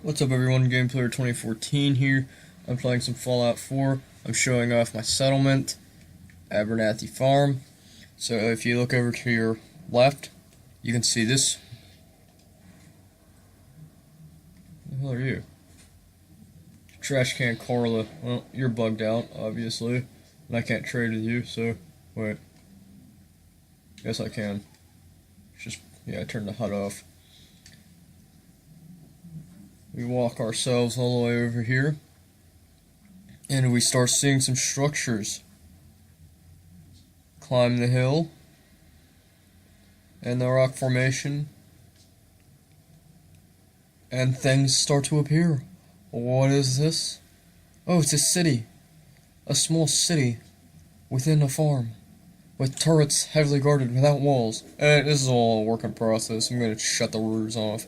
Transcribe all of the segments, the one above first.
What's up everyone, Gameplayer 2014 here. I'm playing some Fallout 4. I'm showing off my settlement, Abernathy Farm. So if you look over to your left, you can see this. Who the hell are you? Trash can Carla. Well, you're bugged out, obviously. And I can't trade with you, so wait. Yes I can. Just, yeah, I turned the HUD off. We walk ourselves all the way over here, and we start seeing some structures. Climb the hill, and the rock formation, and things start to appear. What is this? Oh, it's a city. A small city within a farm, with turrets heavily guarded without walls. And this is all a work in process. I'm going to shut the roofs off.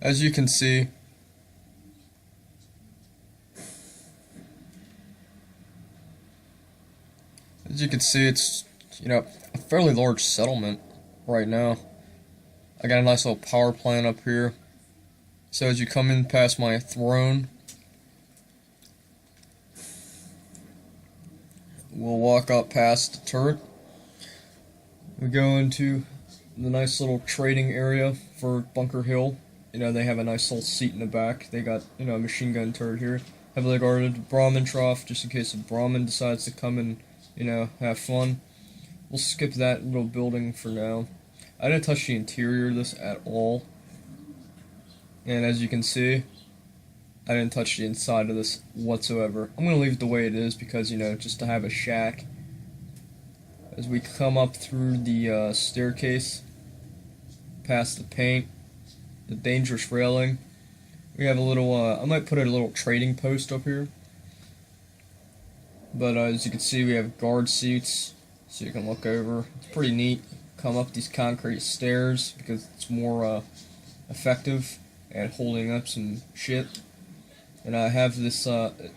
As you can see, it's, a fairly large settlement right now. I got a nice little power plant up here. So as you come in past my throne, we'll walk up past the turret. We go into the nice little trading area for Bunker Hill. They have a nice little seat in the back. They got, a machine gun turret here. Heavily guarded Brahmin trough, just in case a Brahmin decides to come and, have fun. We'll skip that little building for now. I didn't touch the interior of this at all. And as you can see, I didn't touch the inside of this whatsoever. I'm going to leave it the way it is because, just to have a shack. As we come up through the staircase, past the paint, the dangerous railing, we have a little, I might put a little trading post up here. But as you can see, we have guard seats, so you can look over. It's pretty neat. Come up these concrete stairs because it's more effective at holding up some shit. And I have this,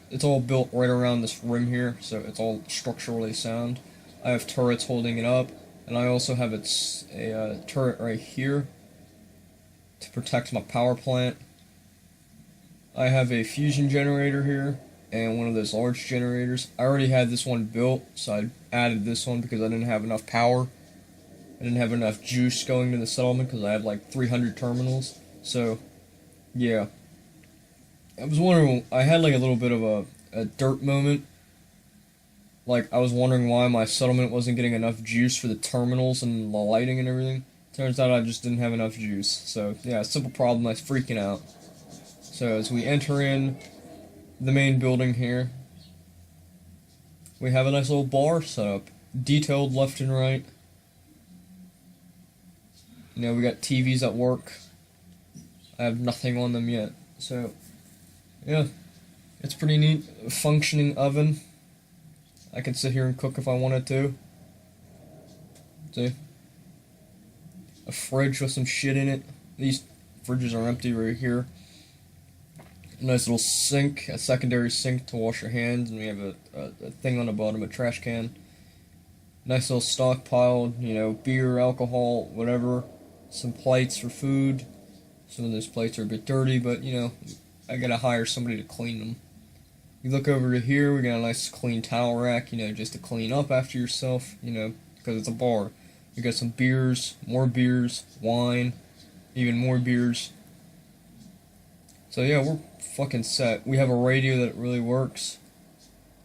it's all built right around this rim here, so it's all structurally sound. I have turrets holding it up, and I also have a turret right here to protect my power plant. I have a fusion generator here, and one of those large generators. I already had this one built, so I added this one because I didn't have enough power. I didn't have enough juice going to the settlement because I had like 300 terminals. So, yeah. I was wondering, I had like a little bit of a dirt moment. Like, I was wondering why my settlement wasn't getting enough juice for the terminals and the lighting and everything. Turns out I just didn't have enough juice. So, yeah, simple problem, I was freaking out. So, as we enter in the main building here, we have a nice little bar set up, detailed left and right. We got TVs at work. I have nothing on them yet, so yeah, it's pretty neat. A functioning oven. I can sit here and cook if I wanted to. See? A fridge with some shit in it. These fridges are empty right here. A nice little sink, a secondary sink to wash your hands, and we have a thing on the bottom, a trash can. Nice little stockpile, beer, alcohol, whatever. Some plates for food. Some of those plates are a bit dirty, but, I gotta hire somebody to clean them. You look over to here, we got a nice clean towel rack, just to clean up after yourself, because it's a bar. We got some beers, more beers, wine, even more beers. So yeah, we're fucking set. We have a radio that really works.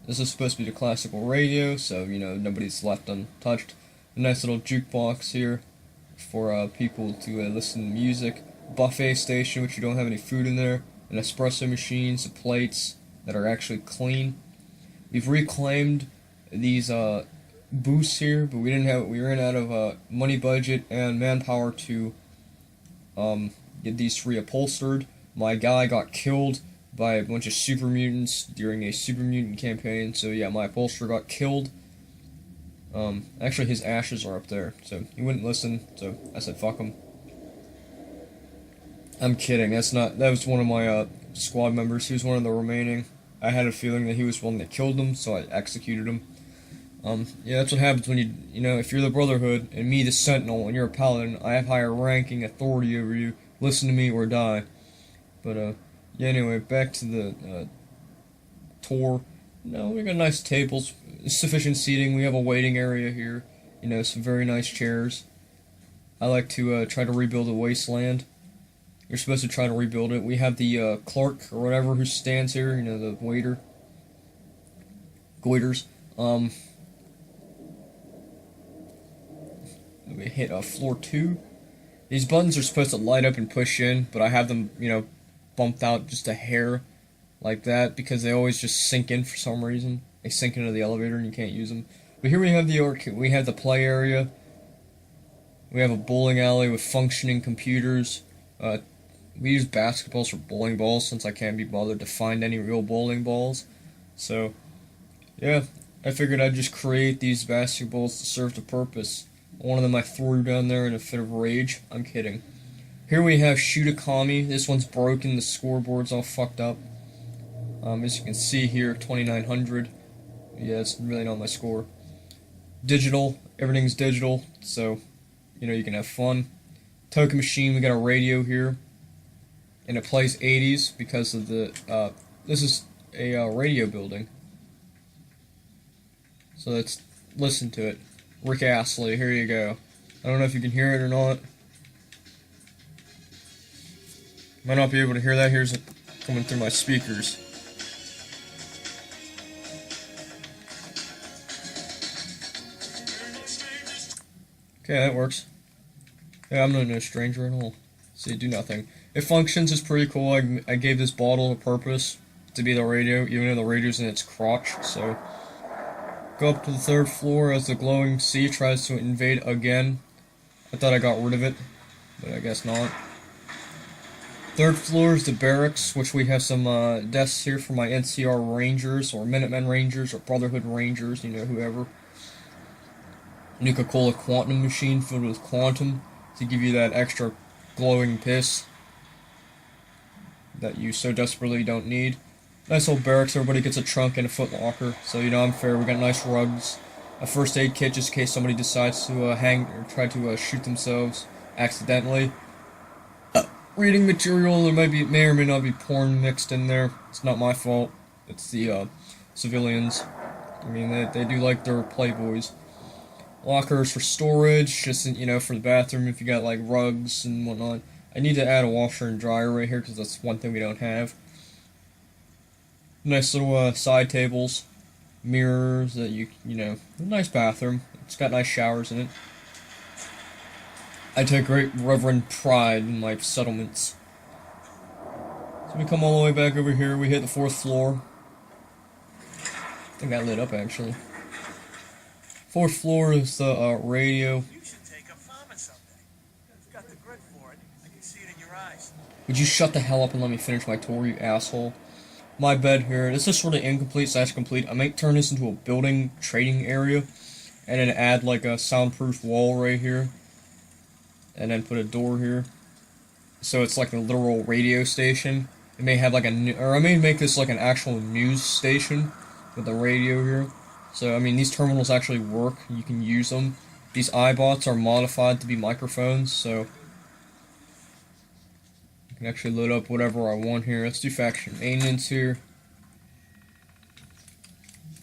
This is supposed to be the classical radio, so, nobody's left untouched. A nice little jukebox here for people to listen to music. Buffet station, which you don't have any food in there. An espresso machine, some plates that are actually clean. We've reclaimed these booths here, but we ran out of money budget and manpower to get these reupholstered. My guy got killed by a bunch of super mutants during a super mutant campaign, so yeah, my upholsterer got killed. Actually his ashes are up there, so he wouldn't listen, so I said fuck him. I'm kidding, that was one of my squad members. He was one of the remaining. I had a feeling that he was one that killed him, so I executed him. Yeah, that's what happens when if you're the Brotherhood, and me the Sentinel, and you're a Paladin, I have higher ranking authority over you. Listen to me or die. But yeah. Anyway, back to the tour. No, we got nice tables, sufficient seating. We have a waiting area here. You know, some very nice chairs. I like to try to rebuild a wasteland. You're supposed to try to rebuild it. We have the clerk or whatever who stands here. You know, the waiter. Goiters. We hit floor 2. These buttons are supposed to light up and push in, but I have them, you know, bumped out just a hair like that because they always just sink in for some reason. They sink into the elevator and you can't use them. But here we have the play area. We have a bowling alley with functioning computers. We use basketballs for bowling balls since I can't be bothered to find any real bowling balls. So, yeah, I figured I'd just create these basketballs to serve the purpose. One of them I threw down there in a fit of rage. I'm kidding. Here we have Shoot a Commie. This one's broken. The scoreboard's all fucked up. As you can see here, 2900. Yeah, it's really not my score. Digital. Everything's digital, so, you know, you can have fun. Token machine. We got a radio here. And it plays 80s because of the, this is a radio building. So let's listen to it. Rick Astley, here you go. I don't know if you can hear it or not. Might not be able to hear that. Here's it coming through my speakers. Okay, that works. Yeah, I'm no stranger at all. See, do nothing. It functions, it's pretty cool. I gave this bottle a purpose to be the radio, even though the radio's in its crotch, so... Go up to the 3rd floor as the glowing sea tries to invade again. I thought I got rid of it, but I guess not. 3rd floor is the barracks, which we have some desks here for my NCR Rangers, or Minutemen Rangers, or Brotherhood Rangers, you know, whoever. Nuka-Cola Quantum machine filled with quantum to give you that extra glowing piss that you so desperately don't need. Nice old barracks, everybody gets a trunk and a foot locker, so you know I'm fair. We got nice rugs, a first aid kit just in case somebody decides to hang or try to shoot themselves accidentally. Reading material, there may or may not be porn mixed in there. It's not my fault. It's the civilians. I mean, they do like their playboys. Lockers for storage, just, you know, for the bathroom if you got like rugs and whatnot. I need to add a washer and dryer right here because that's one thing we don't have. Nice little side tables, mirrors that you know, a nice bathroom. It's got nice showers in it. I take great reverend pride in my settlements. So we come all the way back over here, we hit the 4th floor. I think that lit up actually. 4th floor is the radio. You should take up farming someday. You've got the grit for it. I can see it in your eyes. Would you shut the hell up and let me finish my tour, you asshole? My bed here. This is sort of incomplete / complete. I might turn this into a building trading area, and then add like a soundproof wall right here, and then put a door here, so it's like a literal radio station. It may have like or I may make this like an actual news station with a radio here. So I mean, these terminals actually work. You can use them. These iBots are modified to be microphones, so. I can actually load up whatever I want here. Let's do faction maintenance here.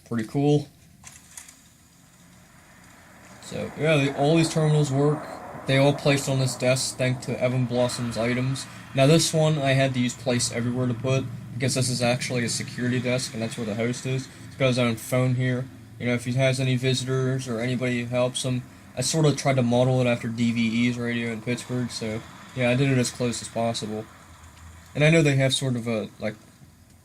Pretty cool. So yeah, all these terminals work. They all placed on this desk thanks to Evan Blossom's items. Now this one I had to use place everywhere to put because this is actually a security desk and that's where the host is. He's got his own phone here. You know, if he has any visitors or anybody who helps him. I sort of tried to model it after DVE's radio in Pittsburgh, so yeah, I did it as close as possible. And I know they have sort of a, like,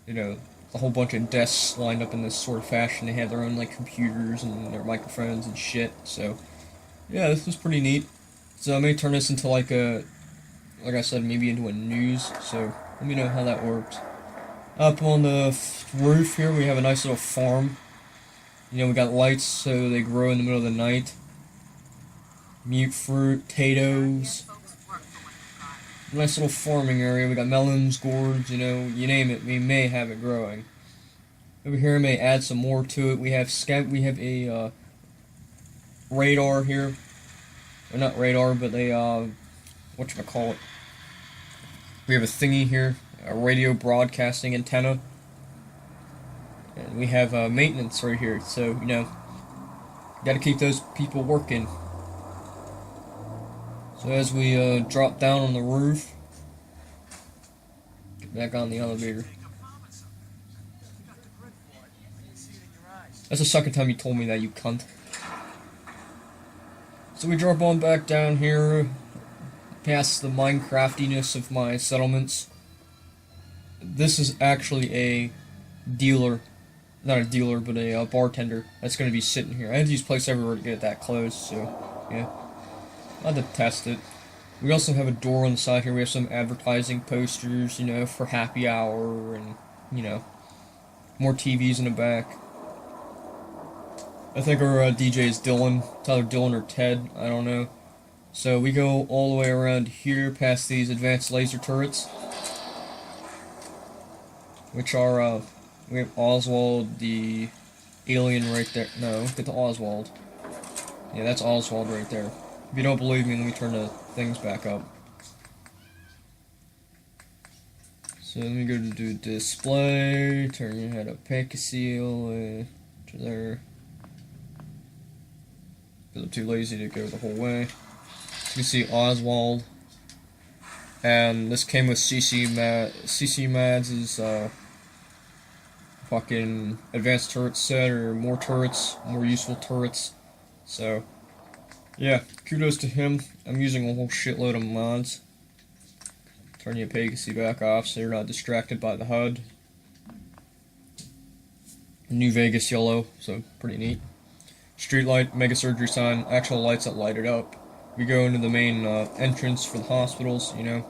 you know, a whole bunch of desks lined up in this sort of fashion. They have their own, like, computers and their microphones and shit, so yeah, this was pretty neat. So I may turn this into, like I said, maybe into a news, so let me know how that works. Up on the roof here, we have a nice little farm. You know, we got lights so they grow in the middle of the night. Mute fruit, potatoes. Nice little farming area. We got melons, gourds, you know, you name it. We may have it growing. Over here, I may add some more to it. We have a radar here. Or not radar, but a whatchamacallit. We have a thingy here, a radio broadcasting antenna. And we have maintenance right here, so, you know, got to keep those people working. So as we drop down on the roof, get back on the elevator. That's the second time you told me that, you cunt. So we drop on back down here, past the Minecraftiness of my settlements. This is actually a dealer. Not a dealer, but a bartender that's going to be sitting here. I had to use place everywhere to get that closed, so, yeah. I had to test it. We also have a door on the side here. We have some advertising posters, you know, for happy hour, and, you know, more TVs in the back. I think our DJ is Dylan. It's either Dylan or Ted, I don't know. So we go all the way around here, past these advanced laser turrets, which are, we have Oswald, the alien right there. No, get to Oswald. Yeah, that's Oswald right there. If you don't believe me, let me turn the things back up. So let me go to do display, turn your head up, pick a seal, to there. Because I'm too lazy to go the whole way. So you can see Oswald. And this came with CC Mads' fucking advanced turret set, or more turrets, more useful turrets. So, yeah, kudos to him. I'm using a whole shitload of mods. Turn your opaquity back off so you're not distracted by the HUD. New Vegas yellow, so pretty neat. Street light, mega surgery sign, actual lights that light it up. We go into the main entrance for the hospitals, you know.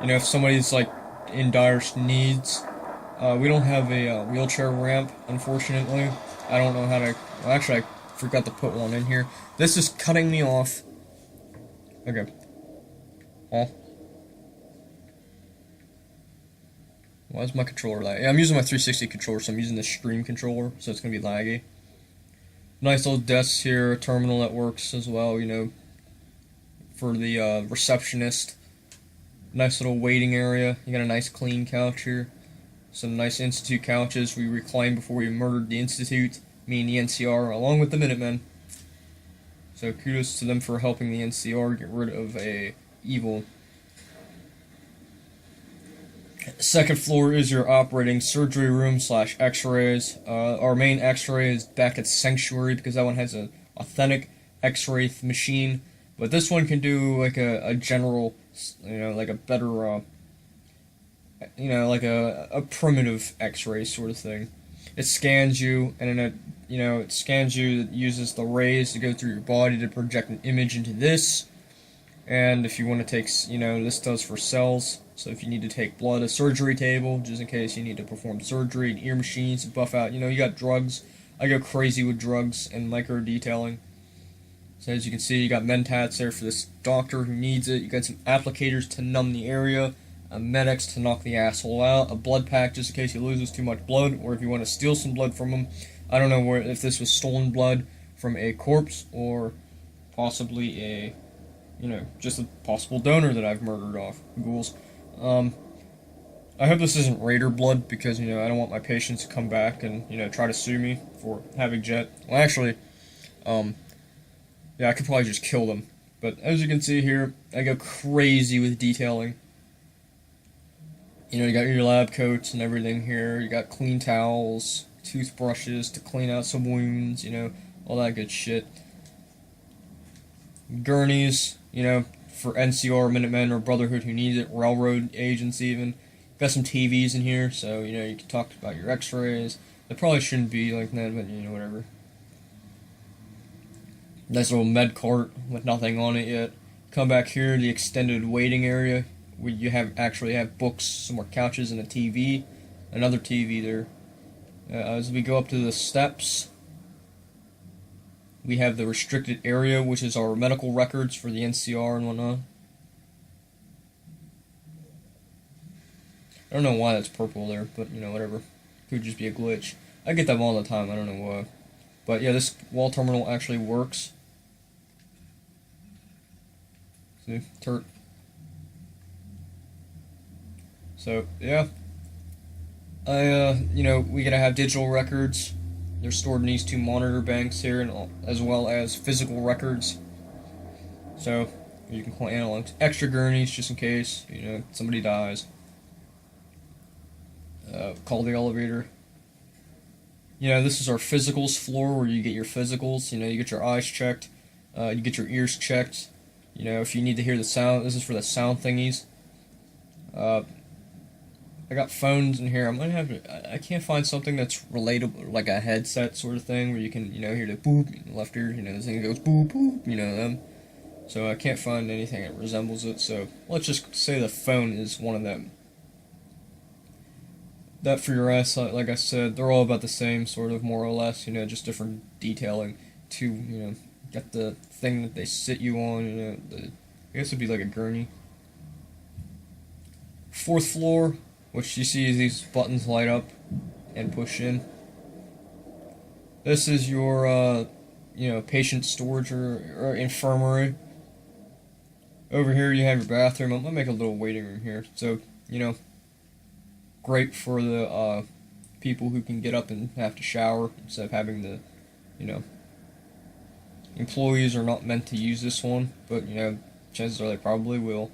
You know, if somebody's like in dire needs, we don't have a wheelchair ramp, unfortunately. I don't know how to. Well, actually, I forgot to put one in here. This is cutting me off. Okay. Oh. Why is my controller laggy? Yeah, I'm using my 360 controller, so I'm using the stream controller, so it's gonna be laggy. Nice little desks here, a terminal that works as well, you know, for the receptionist. Nice little waiting area. You got a nice clean couch here. Some nice Institute couches we reclaimed before we murdered the Institute, me and the NCR, along with the Minutemen. So kudos to them for helping the NCR get rid of a evil. Second floor is your operating surgery room / x-rays. Our main x-ray is back at Sanctuary because that one has an authentic x-ray machine. But this one can do like a general, you know, like a better, you know, like a primitive x-ray sort of thing. It scans you, and then it scans you, it uses the rays to go through your body to project an image into this. And if you want to take, you know, this does for cells. So if you need to take blood, a surgery table, just in case you need to perform surgery, and ear machines to buff out. You know, you got drugs. I go crazy with drugs and micro detailing. So as you can see, you got Mentats there for this doctor who needs it. You got some applicators to numb the area, a medics to knock the asshole out, a blood pack just in case he loses too much blood, or if you want to steal some blood from him. I don't know if this was stolen blood from a corpse or possibly a, you know, just a possible donor that I've murdered off. Ghouls. I hope this isn't Raider blood because, you know, I don't want my patients to come back and, you know, try to sue me for having jet. Well, actually, yeah, I could probably just kill them. But as you can see here, I go crazy with detailing. You know, you got your lab coats and everything here. You got clean towels, toothbrushes to clean out some wounds, you know, all that good shit. Gurneys, you know, for NCR, Minutemen, or Brotherhood who needs it, railroad agents even. Got some TVs in here, so, you know, you can talk about your x-rays. They probably shouldn't be like that, but, you know, whatever. Nice little med cart with nothing on it yet. Come back here, the extended waiting area, where you actually have books, some more couches, and a TV. Another TV there. As we go up to the steps, we have the restricted area, which is our medical records for the NCR and whatnot. I don't know why that's purple there, but, you know, whatever. Could just be a glitch. I get them all the time, I don't know why. But yeah, this wall terminal actually works. See, turret. So yeah, we gotta have digital records. They're stored in these two monitor banks here, and as well as physical records. So you can call analogs, extra gurneys just in case somebody dies. Call the elevator. This is our physicals floor where you get your physicals. You get your eyes checked, you get your ears checked. If you need to hear the sound, this is for the sound thingies. I got phones in here. I can't find something that's relatable, like a headset sort of thing, where you can, hear the boop in the left ear, this thing goes boop, boop, them. So I can't find anything that resembles it, so let's just say the phone is one of them. That for your eyesight, like I said, they're all about the same, sort of, more or less, just different detailing to, get the thing that they sit you on, I guess it'd be like a gurney. Fourth floor, which you see is these buttons light up and push in. This is your, patient storage or infirmary. Over here you have your bathroom. I'm gonna make a little waiting room here. So, great for the people who can get up and have to shower instead of having the, employees are not meant to use this one, but, chances are they probably will.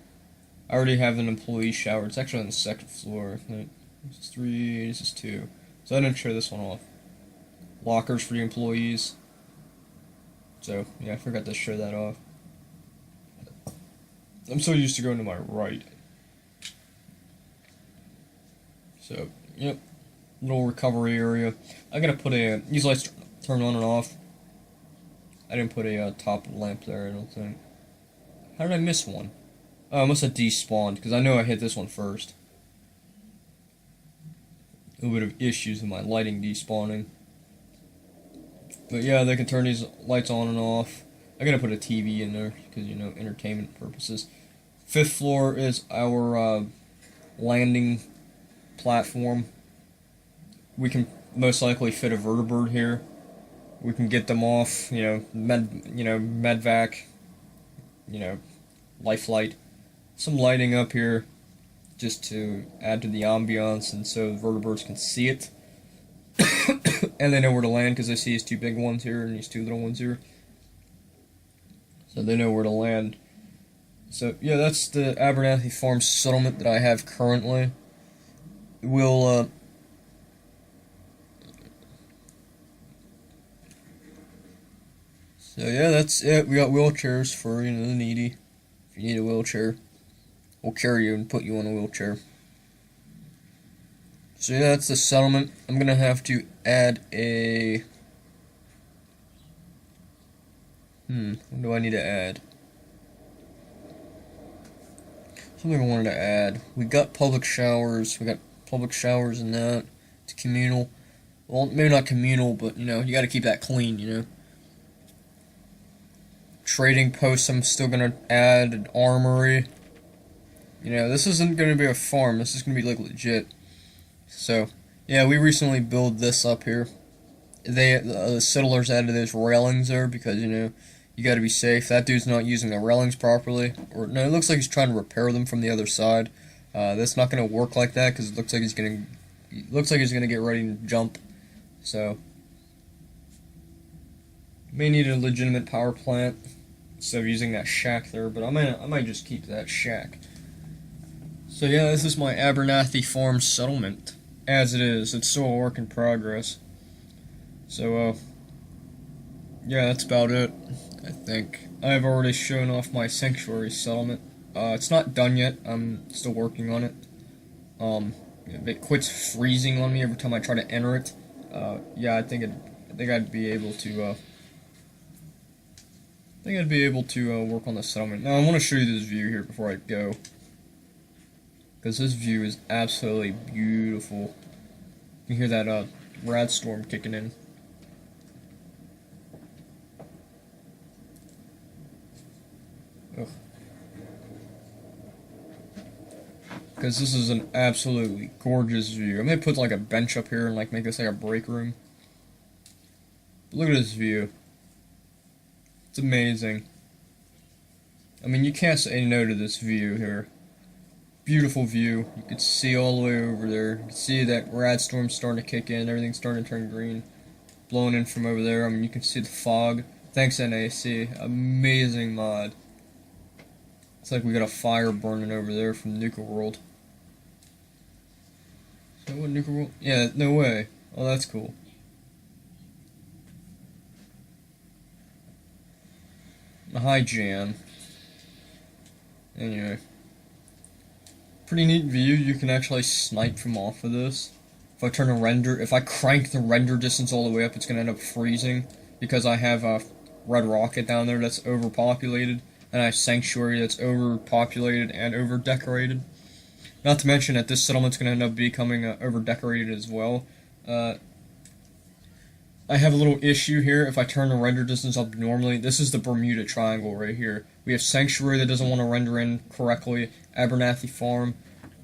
I already have an employee shower. It's actually on the second floor. This is 3, this is 2. So I didn't show this one off. Lockers for the employees. So, yeah, I forgot to show that off. I'm so used to going to my right. So, yep. Little recovery area. I gotta put these lights turn on and off. I didn't put a top lamp there, I don't think. How did I miss one? Oh, I must have despawned, because I know I hit this one first. A little bit of issues with my lighting despawning. But yeah, they can turn these lights on and off. I gotta put a TV in there, because, entertainment purposes. Fifth floor is our landing platform. We can most likely fit a vertibird here. We can get them off, medvac, lifeline. Some lighting up here just to add to the ambiance and so the vertebrates can see it. And they know where to land because they see these two big ones here and these two little ones here. So they know where to land. So yeah, that's the Abernathy Farm settlement that I have currently. We'll so yeah, that's it. We got wheelchairs for the needy. If you need a wheelchair, we'll carry you and put you on a wheelchair. So yeah, that's the settlement. I'm gonna have to add a what do I need to add? Something I wanted to add. We got public showers. We got public showers in that. It's communal. Well, maybe not communal, but you gotta keep that clean, Trading posts, I'm still gonna add an armory. This isn't gonna be a farm, this is gonna be like legit. So, yeah, we recently built this up here. The settlers added those railings there because, you gotta be safe. That dude's not using the railings properly. Or, no, it looks like he's trying to repair them from the other side. That's not gonna work like that because it looks like he's gonna get ready to jump. So, may need a legitimate power plant instead of using that shack there, but I might just keep that shack. So yeah, this is my Abernathy Farm settlement. As it is, it's still a work in progress. So yeah, that's about it, I think. I've already shown off my sanctuary settlement. It's not done yet, I'm still working on it. It quits freezing on me every time I try to enter it. Yeah, I think I'd be able to work on the settlement. Now, I want to show you this view here before I go. Because this view is absolutely beautiful. You can hear that rad storm kicking in. Ugh. Because this is an absolutely gorgeous view. I'm going to put like a bench up here and like make this like a break room. But look at this view. It's amazing. I mean, you can't say no to this view here. beautiful view. You could see all the way over there. You can see that rad storm's starting to kick in. Everything's starting to turn green. Blowing in from over there. I mean, you can see the fog. Thanks, NAC. Amazing mod. It's like we got a fire burning over there from Nuka World. Is that what Nuka World? Yeah, no way. Oh, that's cool. Hi, Jan. Anyway. Pretty neat view. You can actually snipe from off of this. If I crank the render distance all the way up, it's going to end up freezing. Because I have a Red Rocket down there that's overpopulated. And I have Sanctuary that's overpopulated and overdecorated. Not to mention that this settlement's going to end up becoming overdecorated as well. I have a little issue here. If I turn the render distance up normally, this is the Bermuda Triangle right here. We have Sanctuary that doesn't want to render in correctly, Abernathy Farm,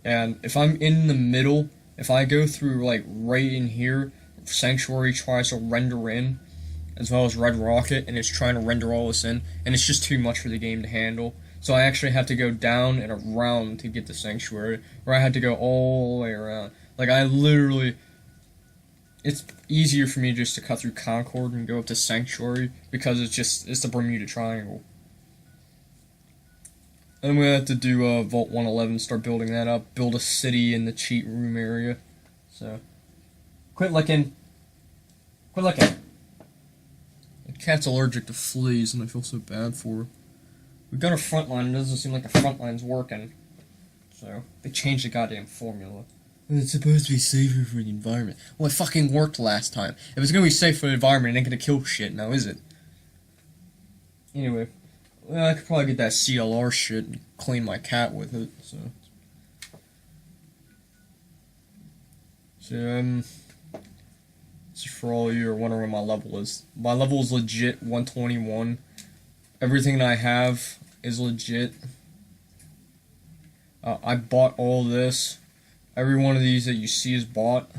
and if I'm in the middle, if I go through like right in here, Sanctuary tries to render in, as well as Red Rocket, and it's trying to render all this in, and it's just too much for the game to handle. So I actually have to go down and around to get the Sanctuary, where I had to go all the way around. Like I literally... It's easier for me just to cut through Concord and go up to Sanctuary because it's the Bermuda Triangle. And we have to do Vault 111, start building that up, build a city in the cheat room area. So, quit licking. Quit licking. The cat's allergic to fleas, and I feel so bad for her. We got a front line. It doesn't seem like the front line's working. So they changed the goddamn formula. It's supposed to be safer for the environment. Well, it fucking worked last time. If it's gonna be safe for the environment, it ain't gonna kill shit now, is it? Anyway, well, I could probably get that CLR shit and clean my cat with it, so... This is for all of you who are wondering what my level is. My level is legit 121. Everything that I have is legit. I bought all this. Every one of these that you see is bought.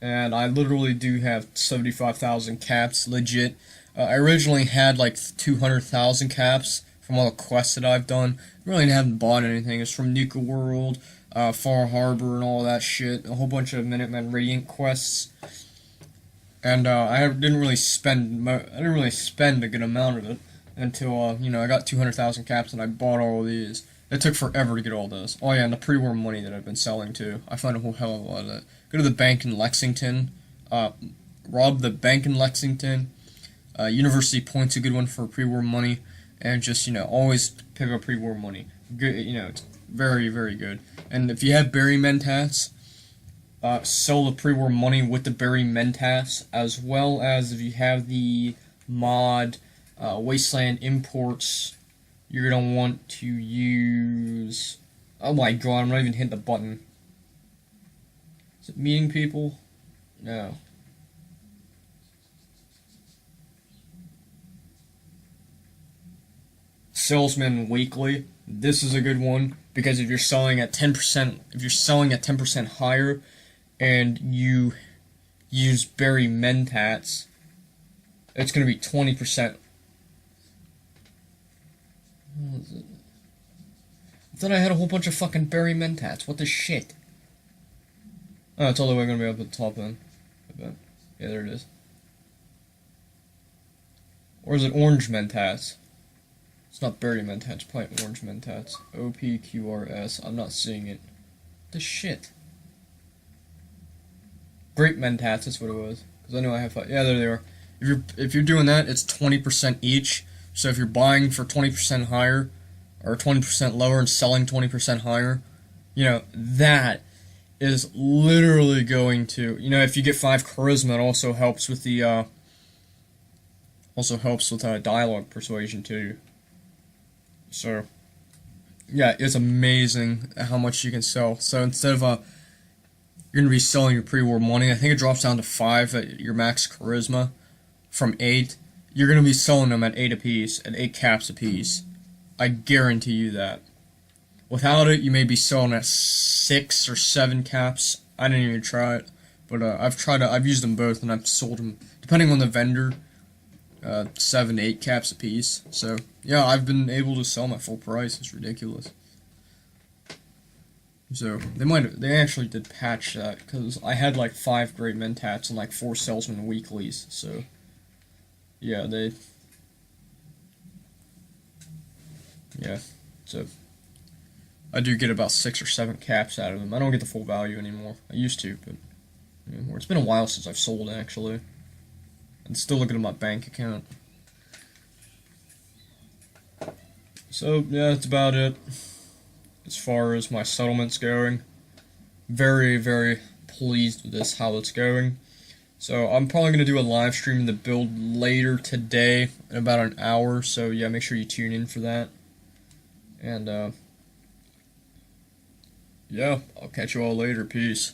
And I literally do have 75,000 caps, legit. I originally had like 200,000 caps from all the quests that I've done. I really haven't bought anything. It's from Nuka World, Far Harbor, and all that shit. A whole bunch of Minutemen Radiant quests. And I didn't really spend a good amount of it until you know, I got 200,000 caps and I bought all of these. It took forever to get all this. Oh yeah, and the pre-war money that I've been selling too. I find a whole hell of a lot of that. Go to the bank in Lexington. Rob the bank in Lexington. University Point's a good one for pre-war money. And just, you know, always pick up pre-war money. Good, you know, it's very, very good. And if you have Berry Mentats, sell the pre-war money with the Berry Mentats, as well as if you have the mod Wasteland Imports. You're going to want to use... Oh my god, I'm not even hitting the button. Is it meeting people? No. Salesman Weekly. This is a good one, because if you're selling at 10%, higher, and you use Berry Mentats, it's going to be 20%. What is it? I thought I had a whole bunch of fucking Berry Mentats. What the shit? Oh, it's all the way going to be up at the top then. I bet. Yeah, there it is. Or is it Orange Mentats? It's not Berry Mentats, it's probably Orange Mentats. OPQRS. I'm not seeing it. What the shit? Grape Mentats, that's what it was. Because I know I have 5. Yeah, there they are. If you're doing that, it's 20% each. So if you're buying for 20% higher, or 20% lower and selling 20% higher, you know, that is literally going to, you know, if you get 5 charisma, it also helps with the, dialogue persuasion too. So, yeah, it's amazing how much you can sell. So instead of, you're going to be selling your pre-war money, I think it drops down to 5 at your max charisma from 8. You're going to be selling them at 8 apiece, at 8 caps apiece. I guarantee you that. Without it, you may be selling at 6 or 7 caps. I didn't even try it, but I've used them both, and I've sold them, depending on the vendor, 7 to 8 caps apiece. So, yeah, I've been able to sell them at full price. It's ridiculous. So they actually did patch that because I had like 5 great mentats and like 4 salesman weeklies. So yeah, so I do get about 6 or 7 caps out of them. I don't get the full value anymore. I used to, but it's been a while since I've sold actually. And still looking at my bank account. So yeah, that's about it. As far as my settlements going, very, very pleased with this, how it's going. So I'm probably going to do a live stream of the build later today in about an hour, so yeah, make sure you tune in for that. And yeah, I'll catch you all later. Peace.